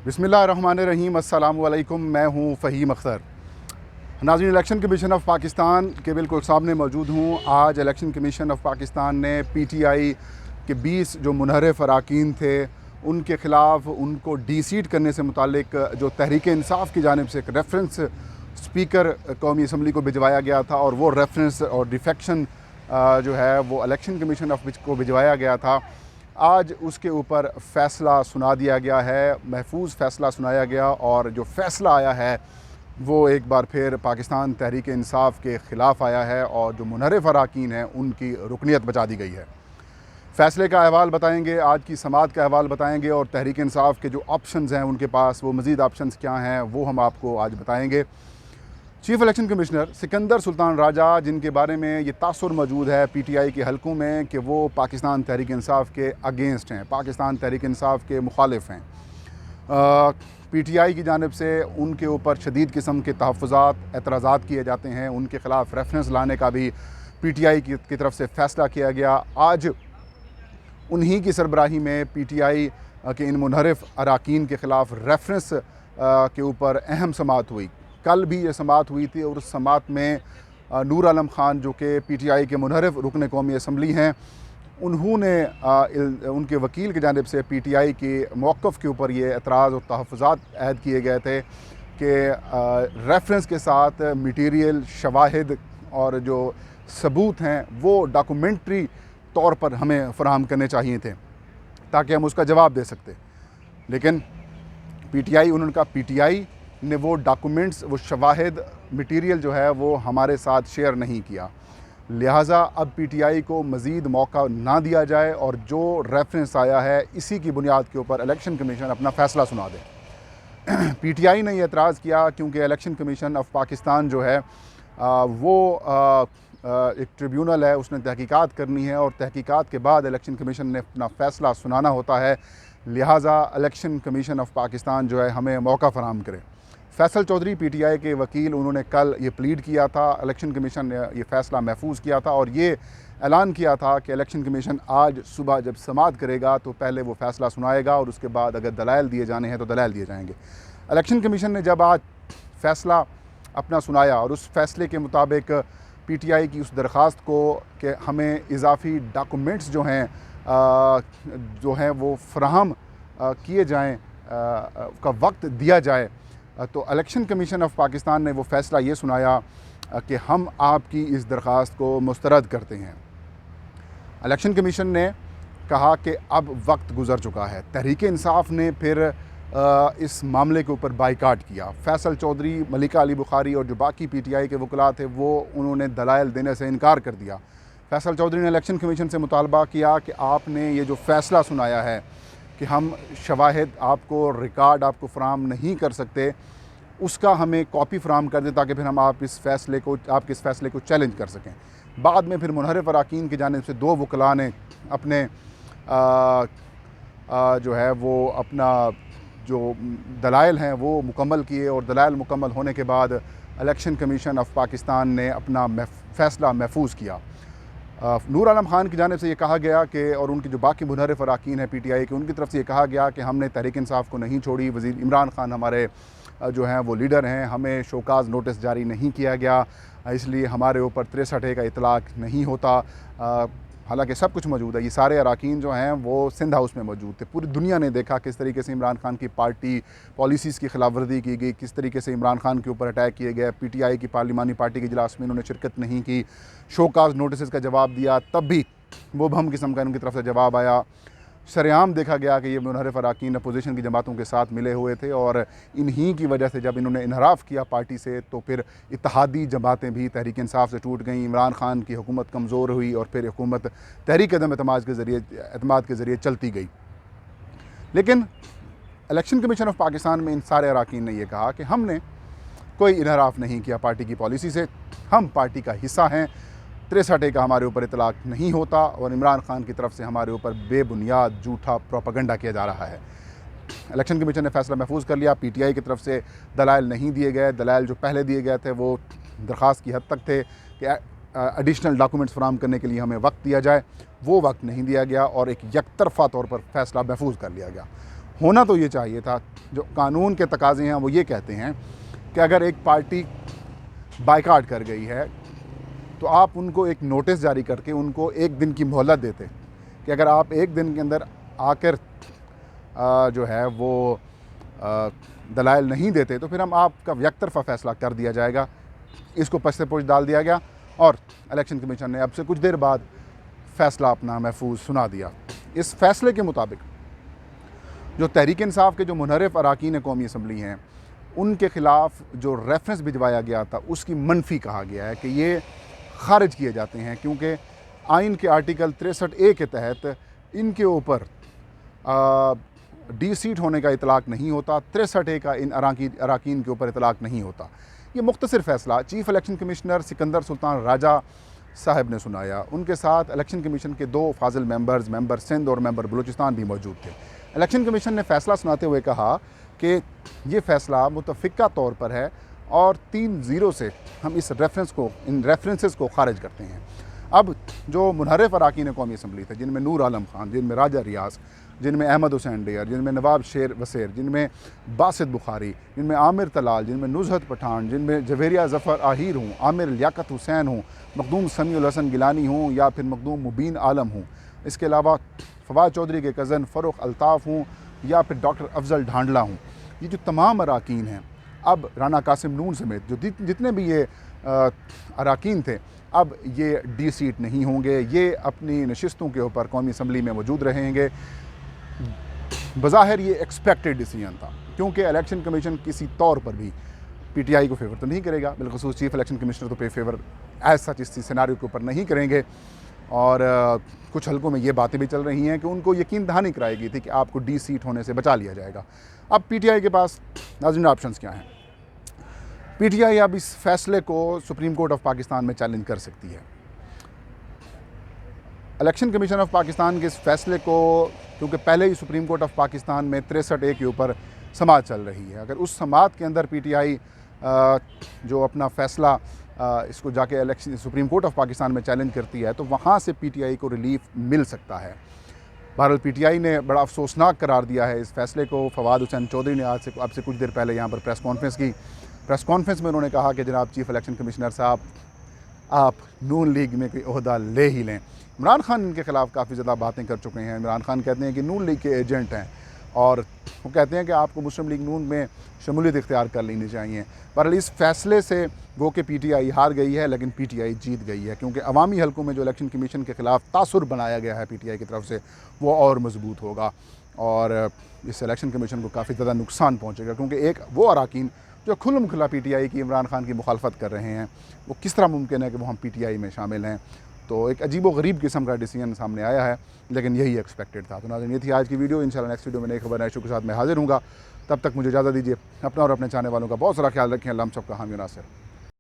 बिस्मिल्लाहिर्रहमानिर्रहीम, अस्सलामु अलैकुम। मैं हूँ फ़हीम अख्तर। नाज़रीन, इलेक्शन कमीशन ऑफ पाकिस्तान के बिल्कुल सामने मौजूद हूँ। आज इलेक्शन कमीशन ऑफ पाकिस्तान ने PTI के 20 जो मुनहरफ अरकान थे उनके ख़िलाफ़ उनको डी-सीट करने से मुतालिक जो तहरीक इंसाफ की जानिब से एक रेफरेंस स्पीकर कौमी असम्बली को भिजवाया गया था, और वो रेफरेंस और डिफेक्शन जो है वो इलेक्शन कमीशन ऑफ को भिजवाया गया था। आज उसके ऊपर फ़ैसला सुना दिया गया है, महफूज फ़ैसला सुनाया गया, और जो फ़ैसला आया है वो एक बार फिर पाकिस्तान तहरीक इंसाफ के ख़िलाफ़ आया है, और जो मुनहरफ अरकान हैं उनकी रुकनियत बचा दी गई है। फ़ैसले का अहवाल बताएंगे, आज की समाअत का अहवाल बताएंगे, और तहरीक इंसाफ के जो ऑप्शंस हैं उनके पास वो मज़ीद ऑप्शंस क्या हैं वो हम आपको आज बताएंगे। Chief election commissioner Sikandar Sultan Raja, जिनके बारे में ये तासुर मौजूद है PTI के हलकों में कि वो पाकिस्तान तहरीक इंसाफ के अगेंस्ट हैं, पाकिस्तान तहरीक इंसाफ के मुखालिफ हैं, PTI की जानिब से उनके ऊपर शदीद किस्म के तहफ़्फ़ुज़ात एतराज़ात किए जाते हैं। उनके ख़िलाफ़ रेफरेंस लाने का भी PTI की तरफ से फ़ैसला किया गया। आज उन्हीं की सरबराही में PTI के इन मुनहरफ अरकान के ख़िलाफ़ रेफरेंस के ऊपर अहम समाअत हुई। कल भी ये समाअत हुई थी, और उस समाअत में नूर आलम ख़ान, जो कि PTI के मुनहरफ रुकन कौमी असम्बली हैं, उन्होंने उनके वकील की जानिब से PTI के मौक़िफ़ के ऊपर ये एतराज़ और तहफ़्फ़ुज़ात ऐद किए गए थे कि रेफरेंस के साथ मटीरियल, शवाहिद और जो सबूत हैं वो डॉक्यूमेंट्री तौर पर हमें फ़राहम करने चाहिए थे ताकि हम उसका जवाब दे सकते। लेकिन PTI ने वो डॉक्यूमेंट्स, वो शवाहिद, मटीरियल जो है वो हमारे साथ शेयर नहीं किया। लिहाजा अब PTI को मज़ीद मौका ना दिया जाए, और जो रेफरेंस आया है इसी की बुनियाद के ऊपर इलेक्शन कमीशन अपना फ़ैसला सुना दे। PTI ने यह एतराज़ किया क्योंकि इलेक्शन कमीशन ऑफ पाकिस्तान जो है वो एक ट्रिब्यूनल है, उसने तहकीकात करनी है, और तहकीकात के बाद इलेक्शन कमीशन ने अपना फ़ैसला सुनाना होता है। लिहाजा इलेक्शन कमीशन ऑफ पाकिस्तान जो है हमें मौका फ़राहम करे। फैसल चौधरी PTI के वकील, उन्होंने कल ये प्लीड किया था, इलेक्शन कमीशन ने ये फ़ैसला महफूज किया था, और ये ऐलान किया था कि इलेक्शन कमीशन आज सुबह जब समाअत करेगा तो पहले वो फ़ैसला सुनाएगा, और उसके बाद अगर दलाइल दिए जाने हैं तो दलाइल दिए जाएंगे। इलेक्शन कमीशन ने जब आज फ़ैसला अपना सुनाया, और उस फ़ैसले के मुताबिक PTI की उस दरख्वास्त को कि हमें इजाफ़ी डॉक्यूमेंट्स जो हैं वो फ़राहम किए जाएँ, का वक्त दिया जाए, तो इलेक्शन कमीशन ऑफ पाकिस्तान ने वो फ़ैसला ये सुनाया कि हम आपकी इस दरख्वास्त को मुस्तरद करते हैं। इलेक्शन कमीशन ने कहा कि अब वक्त गुज़र चुका है। तहरीक इंसाफ ने फिर इस मामले के ऊपर बाइकाट किया। फैसल चौधरी, मलिका अली बुखारी और जो बाकी PTI के वकला थे वो उन्होंने दलाइल देने से इनकार कर दिया। फैसल चौधरी ने इलेक्शन कमीशन से मुतालबा किया कि आपने ये जो फ़ैसला सुनाया है कि हम शवाहिद आपको, रिकॉर्ड आपको फ़राहम नहीं कर सकते, उसका हमें कॉपी फ़राहम कर दें ताकि फिर हम आपके इस फ़ैसले को चैलेंज कर सकें। बाद में फिर मुनहरफ अरकान की जानिब से 2 वकला ने अपने जो है वो अपना जो दलाइल हैं वो मुकम्मल किए, और दलाइल मुकम्मल होने के बाद इलेक्शन कमीशन ऑफ पाकिस्तान ने अपना फ़ैसला महफूज किया। नूर आलम ख़ान की जानिब से ये कहा गया कि, और उनकी जो बाकी मुनहरफ अरकान हैं PTI के, उनकी तरफ से ये कहा गया कि हमने तहरीक इंसाफ को नहीं छोड़ी। वज़ीर इमरान ख़ान हमारे जो हैं वो लीडर हैं, हमें शोकाज़ नोटिस जारी नहीं किया गया, इसलिए हमारे ऊपर 63A का इतलाक़ नहीं होता। हालांकि सब कुछ मौजूद है। ये सारे अरकान जो हैं वो सिंध हाउस में मौजूद थे। पूरी दुनिया ने देखा किस तरीके से इमरान ख़ान की पार्टी पॉलिसीज़ की खिलाफ वर्जी की गई, किस तरीके से इमरान ख़ान के ऊपर अटैक किए गए। PTI की पार्लिमानी पार्टी के इजलास में इन्होंने शिरकत नहीं की, शोकाज़ नोटिस का जवाब दिया, तब भी वो बम किस्म का इनकी तरफ से जवाब आया। सरेआम देखा गया कि ये मुनहरफ अरकान अपोजिशन की जमातों के साथ मिले हुए थे, और इन्हीं की वजह से जब इन्होंने इनहराफ किया पार्टी से तो फिर इत्तेहादी जमातें भी तहरीक इंसाफ से टूट गईं। इमरान ख़ान की हुकूमत कमज़ोर हुई, और फिर हुकूमत तहरीक अदम एतमाद के ज़रिए चलती गई। लेकिन इलेक्शन कमीशन ऑफ पाकिस्तान में इन सारे अरकान ने यह कहा कि हमने कोई इनहराफ नहीं किया पार्टी की पॉलिसी से, हम पार्टी का हिस्सा हैं, 63A का हमारे ऊपर इतलाक़ नहीं होता, और इमरान ख़ान की तरफ से हमारे ऊपर बेबुनियाद झूठा प्रोपेगेंडा किया जा रहा है। इलेक्शन कमीशन ने फ़ैसला महफूज कर लिया। PTI की तरफ से दलाइल नहीं दिए गए। दलाइल जो पहले दिए गए थे वो दरख्वास्त की हद तक थे कि एडिशनल डॉक्यूमेंट्स फराहम करने के लिए हमें वक्त दिया जाए, वो वक्त नहीं दिया गया, और एक यकतरफ़ा तौर पर फ़ैसला महफूज कर लिया गया। होना तो ये चाहिए था, जो कानून के तकाज़े हैं वो ये कहते हैं कि अगर एक पार्टी बाइकाट कर गई है तो आप उनको एक नोटिस जारी करके उनको एक दिन की मोहलत देते कि अगर आप एक दिन के अंदर आकर जो है वो दलाइल नहीं देते तो फिर हम आपका यकतरफा फ़ैसला कर दिया जाएगा। इसको पश्ते पोश डाल दिया गया और इलेक्शन कमीशन ने अब से कुछ देर बाद फ़ैसला अपना महफूज सुना दिया। इस फ़ैसले के मुताबिक जो तहरीक इंसाफ के जो मुनहरफ अरकान कौमी असम्बली हैं उनके ख़िलाफ़ जो रेफरेंस भिजवाया गया था उसकी मनफी कहा गया है कि ये खारिज किए जाते हैं, क्योंकि आइन के आर्टिकल 63A के तहत इनके ऊपर डी सीट होने का इतलाक़ नहीं होता, 63A का इन अरकान के ऊपर इतलाक़ नहीं होता। ये मुख्तसर फ़ैसला chief election commissioner Sikandar Sultan Raja साहब ने सुनाया। उनके साथ इलेक्शन कमीशन के 2 फाजिल मेंबर्स, मेंबर सिंध और मेंबर बलूचिस्तान भी मौजूद थे। इलेक्शन कमीशन ने फ़ैसला सुनाते हुए कहा कि ये फ़ैसला मुतफ़िक़ा तौर पर है और 3-0 से हम इन रेफरेंसेस को खारिज करते हैं। अब जो मुनहरफ अरकान कौमी असम्बली थे, जिनमें नूर आलम खान, जिनमें राजा रियाज, जिनमें अहमद हुसैन डेयर, जिनमें नवाब शेर वसीर, जिनमें बासित बुखारी, जिनमें आमिर तलाल, जिनमें नुज़हत पठान, जिनमें जवेरिया ज़फ़र आहिर हूँ, आमिर लियाकत हुसैन हूँ, मखदूम समीउल हसन गिलानी हूँ या फिर मखदूम मुबीन आलम हूँ, इसके अलावा फवाद चौधरी के कज़न फ़रूख़ अल्ताफ़ हूँ या फिर डॉक्टर अफजल ढांडला हूँ, ये जो तमाम अरकान हैं, अब राना कासिम नून समेत जो जितने भी ये अरकान थे, अब ये डी सीट नहीं होंगे, ये अपनी नशिस्तों के ऊपर कौमी असम्बली में मौजूद रहेंगे। बज़ाहिर ये एक्सपेक्टेड डिसीजन था, क्योंकि इलेक्शन कमीशन किसी तौर पर भी पीटीआई को फेवर तो नहीं करेगा, बिलखुसूस चीफ़ इलेक्शन कमिश्नर तो पे फेवर एज सच इस सिनेरियो के ऊपर नहीं करेंगे। और कुछ हलकों में ये बातें भी चल रही हैं कि उनको यकीन दहानी कराई गई थी कि आपको डी सीट होने से बचा लिया जाएगा। अब पीटीआई के पास नाज़रीन ऑप्शंस क्या हैं? पीटीआई अब इस फैसले को सुप्रीम कोर्ट ऑफ पाकिस्तान में चैलेंज कर सकती है। इलेक्शन कमीशन ऑफ पाकिस्तान के इस फैसले को, क्योंकि पहले ही सुप्रीम कोर्ट ऑफ पाकिस्तान में 63A के ऊपर समाअत चल रही है, अगर उस समाअत के अंदर पीटीआई जो अपना फ़ैसला इसको जाके election supreme court of Pakistan में चैलेंज करती है तो वहाँ से पीटीआई को रिलीफ मिल सकता है। बहरहाल पीटीआई ने बड़ा अफसोसनाक करार दिया है इस फैसले को। फवाद हुसैन चौधरी ने अब से कुछ देर पहले यहाँ पर प्रेस कॉन्फ्रेंस की। प्रेस कॉन्फ्रेंस में उन्होंने कहा कि जनाब चीफ़ इलेक्शन कमिश्नर साहब, आप नून लीग में कोई ओहदा ले ही लें। इमरान खान इनके ख़िलाफ़ काफ़ी ज़्यादा बातें कर चुके हैं। इमरान खान कहते हैं कि नून लीग के एजेंट हैं और वो कहते हैं कि आपको मुस्लिम लीग नून में शमूलियत इख्तियार कर लेनी चाहिए। पर इस फैसले से गो के पीटीआई हार गई है, लेकिन पीटीआई जीत गई है, क्योंकि अवामी हलकों में जो इलेक्शन कमीशन के ख़िलाफ़ तासुर बनाया गया है पीटीआई की तरफ से वो और मजबूत होगा और इस इलेक्शन कमीशन को काफ़ी ज़्यादा नुकसान पहुँचेगा। क्योंकि एक वो अरकान जो खुल्म खुला पीटीआई की इमरान खान की मुखालफत कर रहे हैं, वो किस तरह मुमकिन है कि वो हम पीटीआई में शामिल हैं। तो एक अजीब व गरीब किस्म का डिसीजन सामने आया है, लेकिन यही एक्सपेक्टेड था। तो नाज़रीन, ये थी आज की वीडियो। इंशाल्लाह नेक्स्ट वीडियो में नई खबर नए इशू के साथ मैं हाजिर हूँगा। तब तक मुझे इजाज़त दीजिए। अपना और अपने चाहने वालों का बहुत सारा ख्याल रखें। अल्लाह हम सबका हामी नासिर।